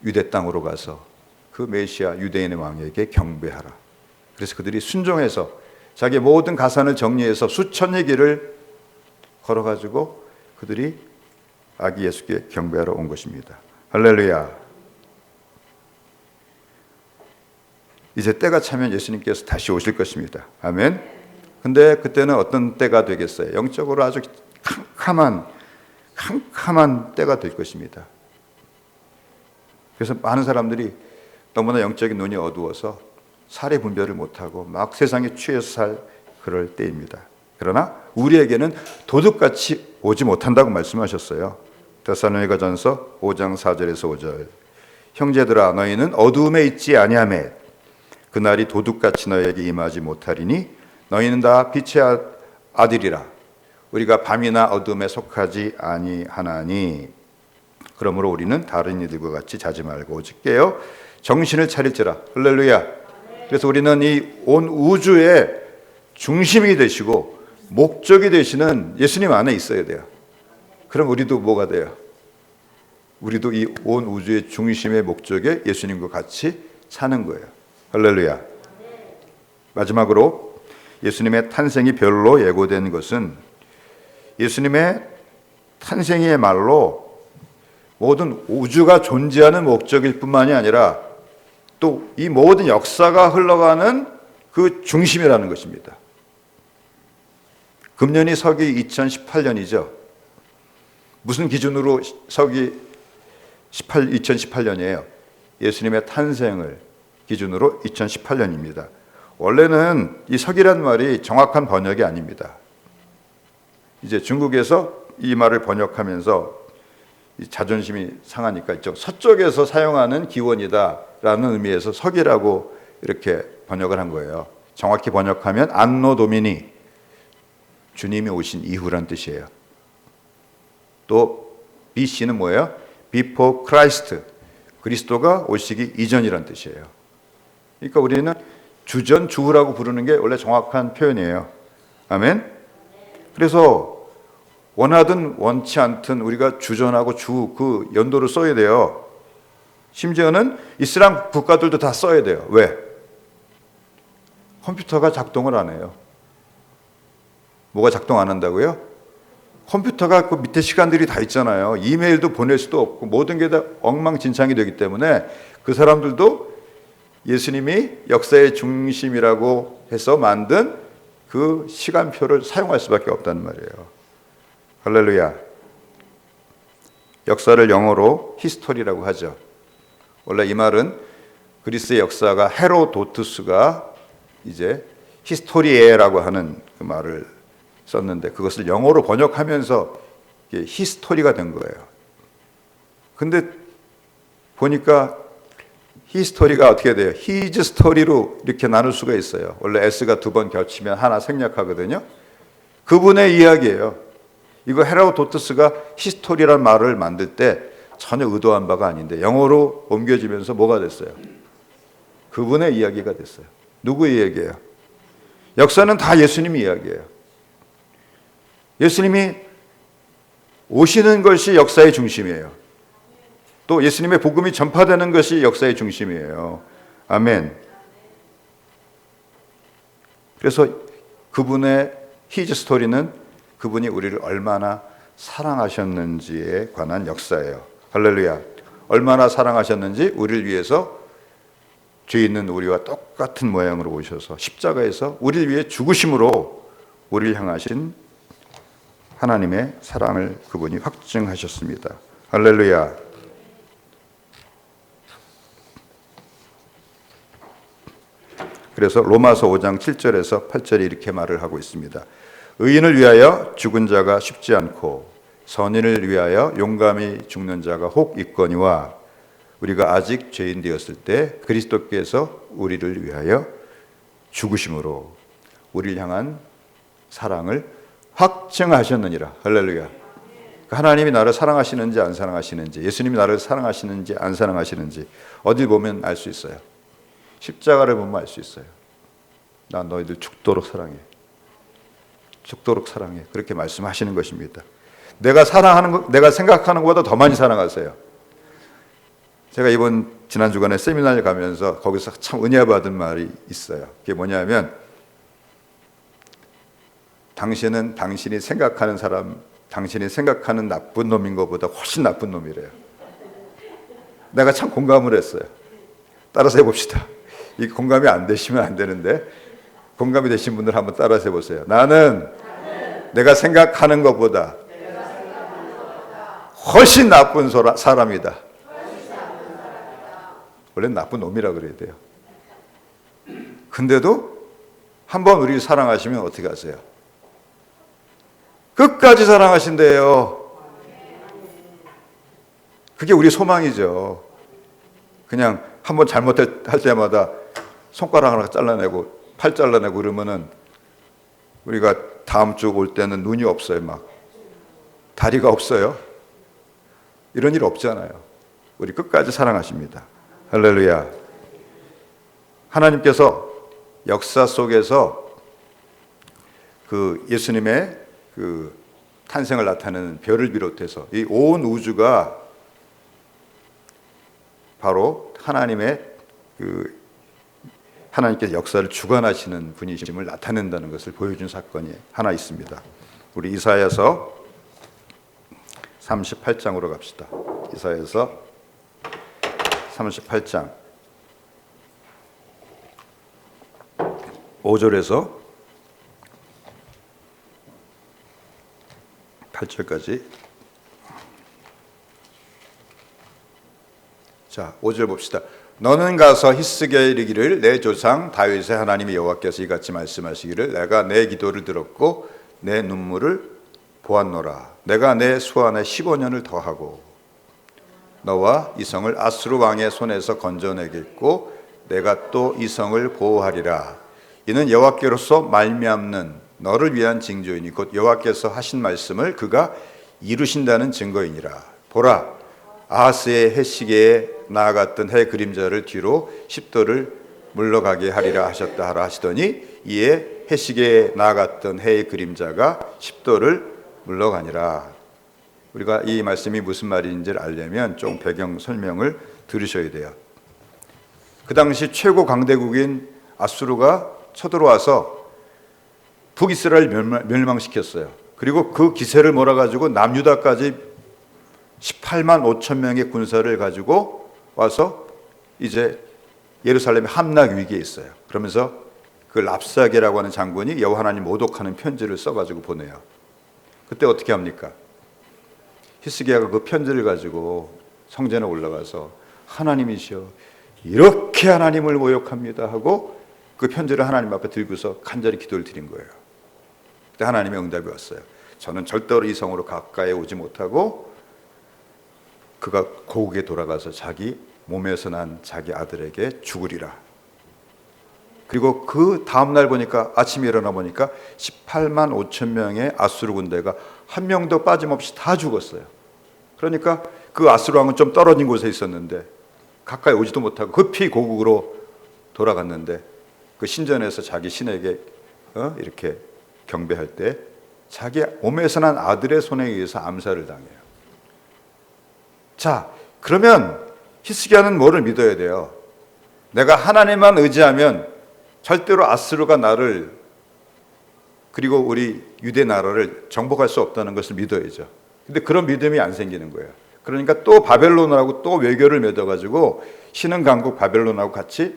유대 땅으로 가서 그 메시아 유대인의 왕에게 경배하라. 그래서 그들이 순종해서 자기 모든 가산을 정리해서 수천리 길을 걸어가지고 그들이 아기 예수께 경배하러 온 것입니다. 할렐루야. 이제 때가 차면 예수님께서 다시 오실 것입니다. 아멘. 근데 그때는 어떤 때가 되겠어요? 영적으로 아주 캄캄한 때가 될 것입니다. 그래서 많은 사람들이 너무나 영적인 눈이 어두워서 사례 분별을 못하고 막 세상에 취해서 살 그럴 때입니다. 그러나 우리에게는 도둑같이 오지 못한다고 말씀하셨어요. 데살로니가전서 5장 4절에서 5절. 형제들아 너희는 어두움에 있지 아니하매 그날이 도둑같이 너희에게 임하지 못하리니 너희는 다 빛의 아들이라. 우리가 밤이나 어둠에 속하지 아니하나니 그러므로 우리는 다른 이들과 같이 자지 말고 오직 깨어 정신을 차릴지라. 할렐루야. 그래서 우리는 이 온 우주의 중심이 되시고 목적이 되시는 예수님 안에 있어야 돼요. 그럼 우리도 뭐가 돼요? 우리도 이 온 우주의 중심의 목적에 예수님과 같이 사는 거예요. 할렐루야. 마지막으로 예수님의 탄생이 별로 예고된 것은 예수님의 탄생이야말로 모든 우주가 존재하는 목적일 뿐만이 아니라 또 이 모든 역사가 흘러가는 그 중심이라는 것입니다. 금년이 서기 2018년이죠. 무슨 기준으로 서기 2018년이에요? 예수님의 탄생을 기준으로 2018년입니다. 원래는 이 서기란 말이 정확한 번역이 아닙니다. 이제 중국에서 이 말을 번역하면서 자존심이 상하니까 이쪽 서쪽에서 사용하는 기원이다라는 의미에서 서기라고 이렇게 번역을 한 거예요. 정확히 번역하면 안노 도미니, 주님이 오신 이후란 뜻이에요. 또 BC는 뭐예요? Before Christ, 그리스도가 오시기 이전이란 뜻이에요. 그러니까 우리는 주전, 주후라고 부르는 게 원래 정확한 표현이에요. 아멘? 그래서 원하든 원치 않든 우리가 주전하고 주후 그 연도를 써야 돼요. 심지어는 이슬람 국가들도 다 써야 돼요. 왜? 컴퓨터가 작동을 안 해요. 뭐가 작동 안 한다고요? 컴퓨터가 그 밑에 시간들이 다 있잖아요. 이메일도 보낼 수도 없고 모든 게 다 엉망진창이 되기 때문에 그 사람들도 예수님이 역사의 중심이라고 해서 만든 그 시간표를 사용할 수밖에 없다는 말이에요. 할렐루야. 역사를 영어로 히스토리라고 하죠. 원래 이 말은 그리스의 역사가 헤로도투스가 이제 히스토리에라고 하는 그 말을 썼는데 그것을 영어로 번역하면서 히스토리가 된 거예요. 근데 보니까 히스토리가 어떻게 돼요? 히즈 스토리로 이렇게 나눌 수가 있어요. 원래 S가 두 번 겹치면 하나 생략하거든요. 그분의 이야기예요. 이거 헤로도투스가 히스토리라는 말을 만들 때 전혀 의도한 바가 아닌데 영어로 옮겨지면서 뭐가 됐어요? 그분의 이야기가 됐어요. 누구의 이야기예요? 역사는 다 예수님 이야기예요. 예수님이 오시는 것이 역사의 중심이에요. 또 예수님의 복음이 전파되는 것이 역사의 중심이에요. 아멘. 그래서 그분의 히즈 스토리는 그분이 우리를 얼마나 사랑하셨는지에 관한 역사예요. 할렐루야. 얼마나 사랑하셨는지 우리를 위해서 죄 있는 우리와 똑같은 모양으로 오셔서 십자가에서 우리를 위해 죽으심으로 우리를 향하신 하나님의 사랑을 그분이 확증하셨습니다. 할렐루야. 그래서 로마서 5장 7절에서 8절에 이렇게 말을 하고 있습니다. 의인을 위하여 죽은 자가 쉽지 않고 선인을 위하여 용감히 죽는 자가 혹 있거니와 우리가 아직 죄인 되었을 때 그리스도께서 우리를 위하여 죽으심으로 우리를 향한 사랑을 확증하셨느니라. 할렐루야. 하나님이 나를 사랑하시는지 안 사랑하시는지, 예수님이 나를 사랑하시는지 안 사랑하시는지 어딜 보면 알 수 있어요. 십자가를 보면 알 수 있어요. 나 너희들 죽도록 사랑해. 죽도록 사랑해. 그렇게 말씀하시는 것입니다. 내가 사랑하는 것, 내가 생각하는 것보다 더 많이 사랑하세요. 제가 지난 주간에 세미나를 가면서 거기서 참 은혜 받은 말이 있어요. 그게 뭐냐면 당신은 당신이 생각하는 사람, 당신이 생각하는 나쁜 놈인 것보다 훨씬 나쁜 놈이래요. 내가 참 공감을 했어요. 따라서 해봅시다. 이 공감이 안 되시면 안 되는데 공감이 되신 분들 한번 따라서 해보세요. 나는 내가 생각하는 것보다 훨씬 나쁜 사람이다. 원래는 나쁜 놈이라 그래야 돼요. 근데도 한번 우리를 사랑하시면 어떻게 하세요? 끝까지 사랑하신대요. 그게 우리 소망이죠. 그냥 한번 잘못할 때마다 손가락 하나 잘라내고 팔 잘라내고 그러면은 우리가 다음 주 올 때는 눈이 없어요. 막 다리가 없어요. 이런 일 없잖아요. 우리 끝까지 사랑하십니다. 할렐루야. 하나님께서 역사 속에서 그 예수님의 그 탄생을 나타내는 별을 비롯해서 이 온 우주가 바로 하나님께서 역사를 주관하시는 분이심을 나타낸다는 것을 보여준 사건이 하나 있습니다. 우리 이사야서 38장으로 갑시다. 이사야서 38장 5절에서 8절까지. 자, 5절 봅시다. 너는 가서 히스기야에 이르기를 내 조상 다윗의 하나님 여호와께서 이같이 말씀하시기를 내가 내 기도를 들었고 내 눈물을 보았노라. 내가 내 수완에 15년을 더하고 너와 이 성을 아수르 왕의 손에서 건져내겠고 내가 또 이 성을 보호하리라. 이는 여호와께로서 말미암는 너를 위한 징조이니 곧 여호와께서 하신 말씀을 그가 이루신다는 증거이니라. 보라, 아하스의 해 시계에 나아갔던 해 그림자를 뒤로 십도를 물러가게 하리라 하셨다 하라 하시더니 이에 해 시계에 나아갔던 해의 그림자가 십도를 물러가니라. 우리가 이 말씀이 무슨 말인지를 알려면 좀 배경 설명을 들으셔야 돼요. 그 당시 최고 강대국인 아수르가 쳐들어와서 북이스라엘 멸망시켰어요. 그리고 그 기세를 몰아가지고 남유다까지 18만 5천 명의 군사를 가지고 와서 이제 예루살렘의 함락 위기에 있어요. 그러면서 그 랍사게라고 하는 장군이 여호와 하나님 모독하는 편지를 써가지고 보내요. 그때 어떻게 합니까? 히스기야가 그 편지를 가지고 성전에 올라가서 하나님이시여 이렇게 하나님을 모욕합니다 하고 그 편지를 하나님 앞에 들고서 간절히 기도를 드린 거예요. 그때 하나님의 응답이 왔어요. 저는 절대로 이 성으로 가까이 오지 못하고 그가 고국에 돌아가서 자기 몸에서 난 자기 아들에게 죽으리라. 그리고 그 다음날 보니까 아침에 일어나 보니까 18만 5천 명의 아수르 군대가 한 명도 빠짐없이 다 죽었어요. 그러니까 그 아수르 왕은 좀 떨어진 곳에 있었는데 가까이 오지도 못하고 급히 고국으로 돌아갔는데 그 신전에서 자기 신에게 이렇게 경배할 때 자기 몸에서 난 아들의 손에 의해서 암살을 당해요. 자, 그러면 히스기야는 뭐를 믿어야 돼요? 내가 하나님만 의지하면 절대로 아수르가 나를, 그리고 우리 유대 나라를 정복할 수 없다는 것을 믿어야죠. 근데 그런 믿음이 안 생기는 거예요. 그러니까 또 바벨론하고 또 외교를 맺어가지고 신흥 강국 바벨론하고 같이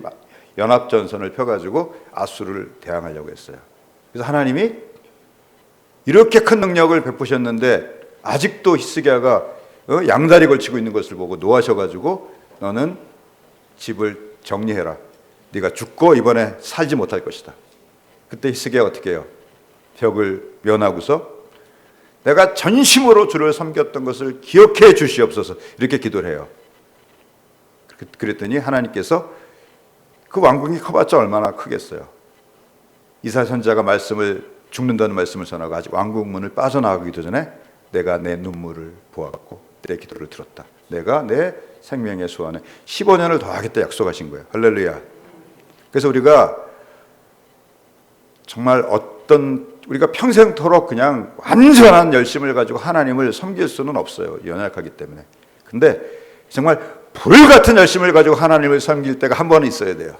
연합전선을 펴가지고 아수르를 대항하려고 했어요. 그래서 하나님이 이렇게 큰 능력을 베푸셨는데 아직도 히스기야가 양다리 걸치고 있는 것을 보고 노하셔가지고 너는 집을 정리해라. 네가 죽고 이번에 살지 못할 것이다. 그때 히스기야가 어떻게 해요? 벽을 면하고서 내가 전심으로 주를 섬겼던 것을 기억해 주시옵소서 이렇게 기도를 해요. 그랬더니 하나님께서 그 왕궁이 커봤자 얼마나 크겠어요. 이사야 선지자가 죽는다는 말씀을 전하고 아직 왕궁 문을 빠져나가기도 전에 내가 내 눈물을 보았고 내 기도를 들었다. 내가 내 생명의 소원에 15년을 더하겠다 약속하신 거예요. 할렐루야. 그래서 우리가 정말 우리가 평생토록 그냥 완전한 열심을 가지고 하나님을 섬길 수는 없어요. 연약하기 때문에. 근데 정말 불같은 열심을 가지고 하나님을 섬길 때가 한 번은 있어야 돼요.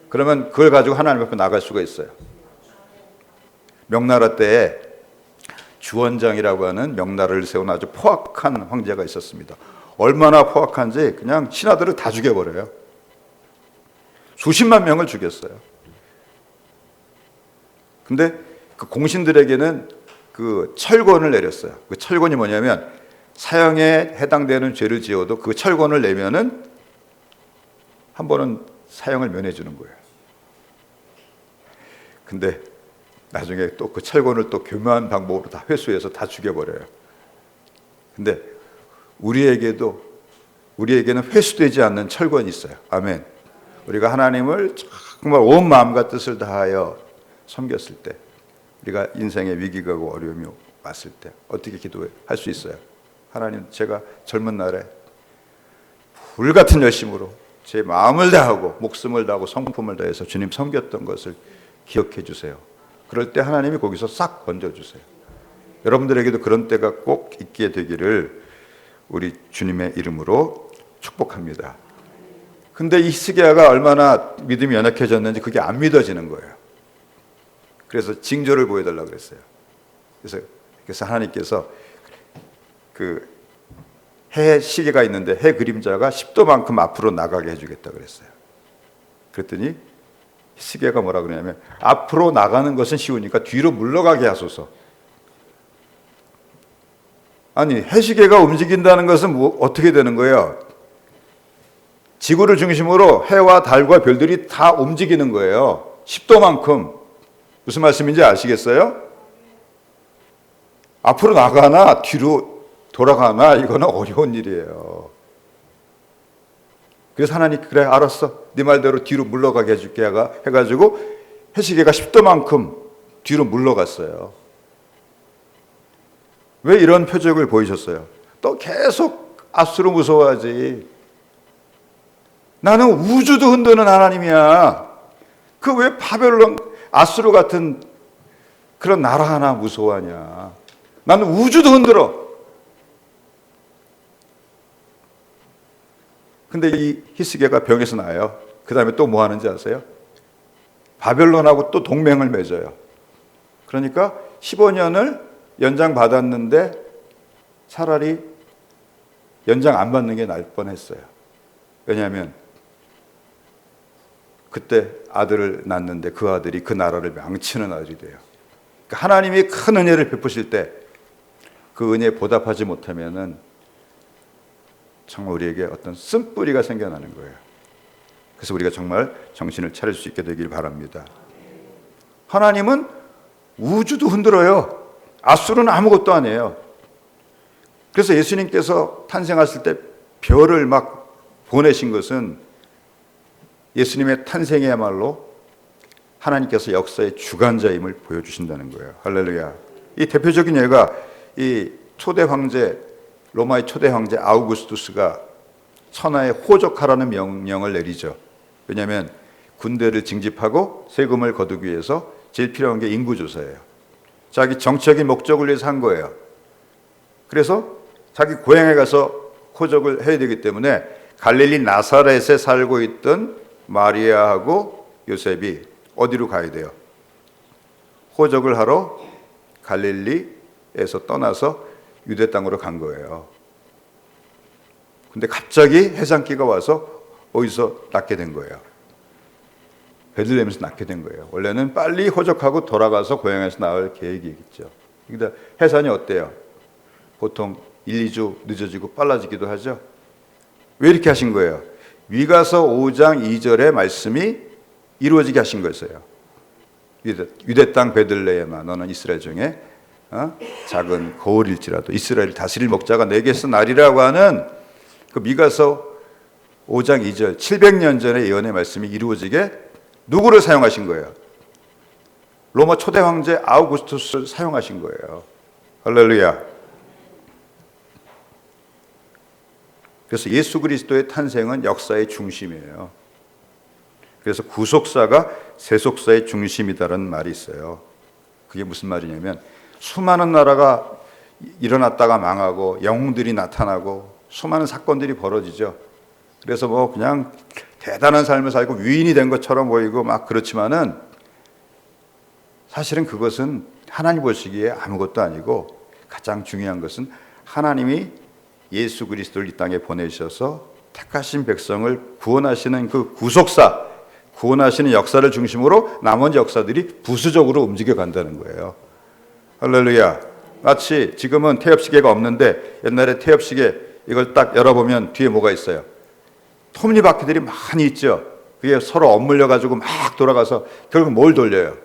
그러면 그걸 가지고 하나님 앞에 나갈 수가 있어요. 명나라 때에 주원장이라고 하는 명나라를 세운 아주 포악한 황제가 있었습니다. 얼마나 포악한지 그냥 신하들을 다 죽여버려요. 수십만 명을 죽였어요. 근데 그 공신들에게는 그 철권을 내렸어요. 그 철권이 뭐냐면 사형에 해당되는 죄를 지어도 그 철권을 내면은 한 번은 사형을 면해주는 거예요. 근데 나중에 또 그 철권을 또 교묘한 방법으로 다 회수해서 다 죽여버려요. 근데 우리에게는 회수되지 않는 철권이 있어요. 아멘. 우리가 하나님을 정말 온 마음과 뜻을 다하여 섬겼을 때, 우리가 인생의 위기가 오고 어려움이 왔을 때 어떻게 기도할 수 있어요? 하나님, 제가 젊은 날에 불같은 열심으로 제 마음을 다하고 목숨을 다하고 성품을 다해서 주님 섬겼던 것을 기억해 주세요. 그럴 때 하나님이 거기서 싹 건져주세요. 여러분들에게도 그런 때가 꼭 있게 되기를 우리 주님의 이름으로 축복합니다. 근데 이 히스기야가 얼마나 믿음이 연약해졌는지 그게 안 믿어지는 거예요. 그래서 징조를 보여달라고 그랬어요. 그래서 하나님께서 그 해 시계가 있는데 해 그림자가 10도만큼 앞으로 나가게 해주겠다 그랬어요. 그랬더니 히스기야가 뭐라 그러냐면 앞으로 나가는 것은 쉬우니까 뒤로 물러가게 하소서. 아니, 해시계가 움직인다는 것은 어떻게 되는 거예요? 지구를 중심으로 해와 달과 별들이 다 움직이는 거예요. 10도만큼. 무슨 말씀인지 아시겠어요? 앞으로 나가나 뒤로 돌아가나 이거는 어려운 일이에요. 그래서 하나님, 그래 알았어, 네 말대로 뒤로 물러가게 해줄게 해가지고 해시계가 10도만큼 뒤로 물러갔어요. 왜 이런 표적을 보이셨어요? 또 계속 아수르 무서워하지. 나는 우주도 흔드는 하나님이야. 그 왜 바벨론, 아수르 같은 그런 나라 하나 무서워하냐. 나는 우주도 흔들어. 근데 이 히스기야가 병에서 나아요. 그 다음에 또 뭐 하는지 아세요? 바벨론하고 또 동맹을 맺어요. 그러니까 15년을 연장 받았는데 차라리 연장 안 받는 게 나을 뻔했어요. 왜냐하면 그때 아들을 낳는데 그 아들이 그 나라를 망치는 아들이 돼요. 그러니까 하나님이 큰 은혜를 베푸실 때 그 은혜에 보답하지 못하면은 정말 우리에게 어떤 쓴뿌리가 생겨나는 거예요. 그래서 우리가 정말 정신을 차릴 수 있게 되길 바랍니다. 하나님은 우주도 흔들어요. 아수르는 아무것도 아니에요. 그래서 예수님께서 탄생하실 때 별을 막 보내신 것은 예수님의 탄생이야말로 하나님께서 역사의 주관자임을 보여주신다는 거예요. 할렐루야. 이 대표적인 예가 이 초대 황제, 로마의 초대 황제 아우구스투스가 천하에 호적하라는 명령을 내리죠. 왜냐하면 군대를 징집하고 세금을 거두기 위해서 제일 필요한 게 인구조사예요. 자기 정치적인 목적을 위해서 한 거예요. 그래서 자기 고향에 가서 호적을 해야 되기 때문에 갈릴리 나사렛에 살고 있던 마리아하고 요셉이 어디로 가야 돼요? 호적을 하러 갈릴리에서 떠나서 유대 땅으로 간 거예요. 근데 갑자기 해산기가 와서 어디서 낳게 된 거예요? 베들레헴에서 낳게 된 거예요. 원래는 빨리 호적하고 돌아가서 고향에서 낳을 계획이겠죠. 근데 해산이 어때요? 보통 1, 2주 늦어지고 빨라지기도 하죠. 왜 이렇게 하신 거예요? 미가서 5장 2절의 말씀이 이루어지게 하신 거였어요. 유대 땅 베들레헴아 너는 이스라엘 중에 작은 거울일지라도 이스라엘 다스릴 목자가 내게서 나리라고 하는 그 미가서 5장 2절 700년 전의 예언의 말씀이 이루어지게 누구를 사용하신 거예요? 로마 초대 황제 아우구스투스를 사용하신 거예요. 할렐루야. 그래서 예수 그리스도의 탄생은 역사의 중심이에요. 그래서 구속사가 세속사의 중심이다라는 말이 있어요. 그게 무슨 말이냐면 수많은 나라가 일어났다가 망하고 영웅들이 나타나고 수많은 사건들이 벌어지죠. 그래서 뭐 그냥 대단한 삶을 살고 위인이 된 것처럼 보이고 막 그렇지만은 사실은 그것은 하나님 보시기에 아무것도 아니고 가장 중요한 것은 하나님이 예수 그리스도를 이 땅에 보내셔서 택하신 백성을 구원하시는 그 구속사, 구원하시는 역사를 중심으로 나머지 역사들이 부수적으로 움직여 간다는 거예요. 할렐루야. 마치 지금은 태엽시계가 없는데 옛날에 태엽시계 이걸 딱 열어보면 뒤에 뭐가 있어요? 톱니바퀴들이 많이 있죠. 그게 서로 엇물려 가지고 막 돌아가서 결국 뭘 돌려요?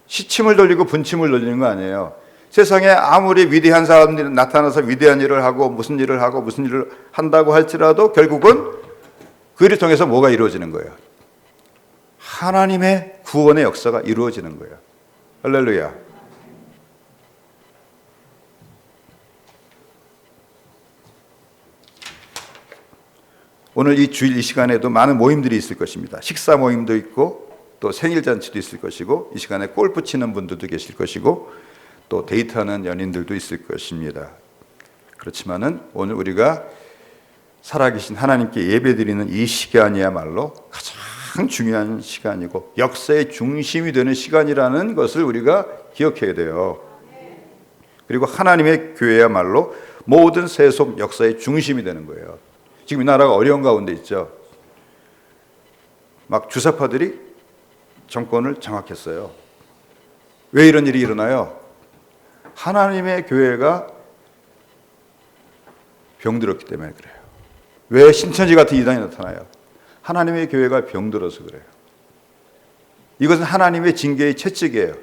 시침을 돌리고 분침을 돌리는 거 아니에요. 세상에 아무리 위대한 사람들이 나타나서 위대한 일을 하고 무슨 일을 하고 무슨 일을 한다고 할지라도 결국은 그 일을 통해서 뭐가 이루어지는 거예요? 하나님의 구원의 역사가 이루어지는 거예요. 할렐루야. 오늘 이 주일 이 시간에도 많은 모임들이 있을 것입니다. 식사 모임도 있고 또 생일잔치도 있을 것이고 이 시간에 골프 치는 분들도 계실 것이고 또 데이트하는 연인들도 있을 것입니다. 그렇지만은 오늘 우리가 살아계신 하나님께 예배드리는 이 시간이야말로 가장 중요한 시간이고 역사의 중심이 되는 시간이라는 것을 우리가 기억해야 돼요. 그리고 하나님의 교회야말로 모든 세속 역사의 중심이 되는 거예요. 지금 이 나라가 어려운 가운데 있죠. 막 주사파들이 정권을 장악했어요. 왜 이런 일이 일어나요? 하나님의 교회가 병들었기 때문에 그래요. 왜 신천지 같은 이단이 나타나요? 하나님의 교회가 병들어서 그래요. 이것은 하나님의 징계의 채찍이에요.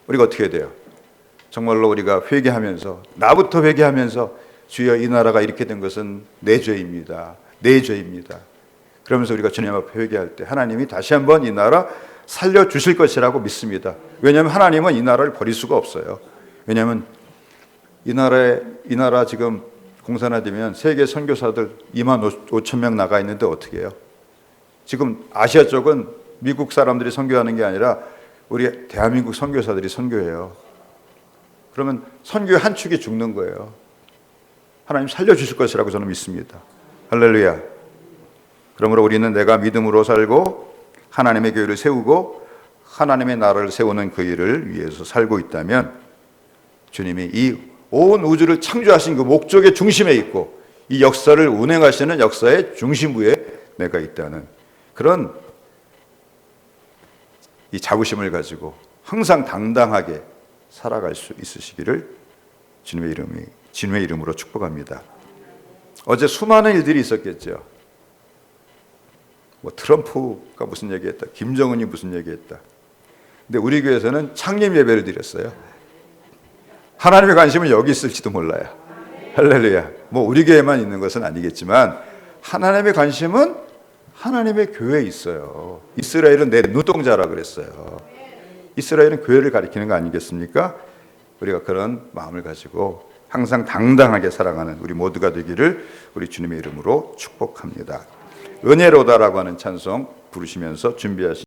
우리가 어떻게 해야 돼요? 정말로 우리가 회개하면서 나부터 회개하면서 주여 이 나라가 이렇게 된 것은 내 죄입니다. 내 죄입니다. 그러면서 우리가 주님 앞에 회개할 때 하나님이 다시 한번 이 나라 살려주실 것이라고 믿습니다. 왜냐하면 하나님은 이 나라를 버릴 수가 없어요. 왜냐하면 이 나라 지금 공산화되면 세계 선교사들 2만 5천 명 나가 있는데 어떻게 해요? 지금 아시아 쪽은 미국 사람들이 선교하는 게 아니라 우리 대한민국 선교사들이 선교해요. 그러면 선교의 한 축이 죽는 거예요. 하나님 살려주실 것이라고 저는 믿습니다. 할렐루야. 그러므로 우리는 내가 믿음으로 살고 하나님의 교회를 세우고 하나님의 나라를 세우는 그 일을 위해서 살고 있다면 주님이 이 온 우주를 창조하신 그 목적의 중심에 있고 이 역사를 운행하시는 역사의 중심부에 내가 있다는 그런 이 자부심을 가지고 항상 당당하게 살아갈 수 있으시기를 주님의 이름으로 축복합니다. 어제 수많은 일들이 있었겠죠. 뭐 트럼프가 무슨 얘기했다, 김정은이 무슨 얘기했다. 근데 우리 교회에서는 창립 예배를 드렸어요. 하나님의 관심은 여기 있을지도 몰라요. 할렐루야. 뭐 우리 교회만 있는 것은 아니겠지만 하나님의 관심은 하나님의 교회에 있어요. 이스라엘은 내 눈동자라 그랬어요. 이스라엘은 교회를 가리키는 거 아니겠습니까? 우리가 그런 마음을 가지고 항상 당당하게 살아가는 우리 모두가 되기를 우리 주님의 이름으로 축복합니다. 은혜로다라고 하는 찬송 부르시면서 준비하시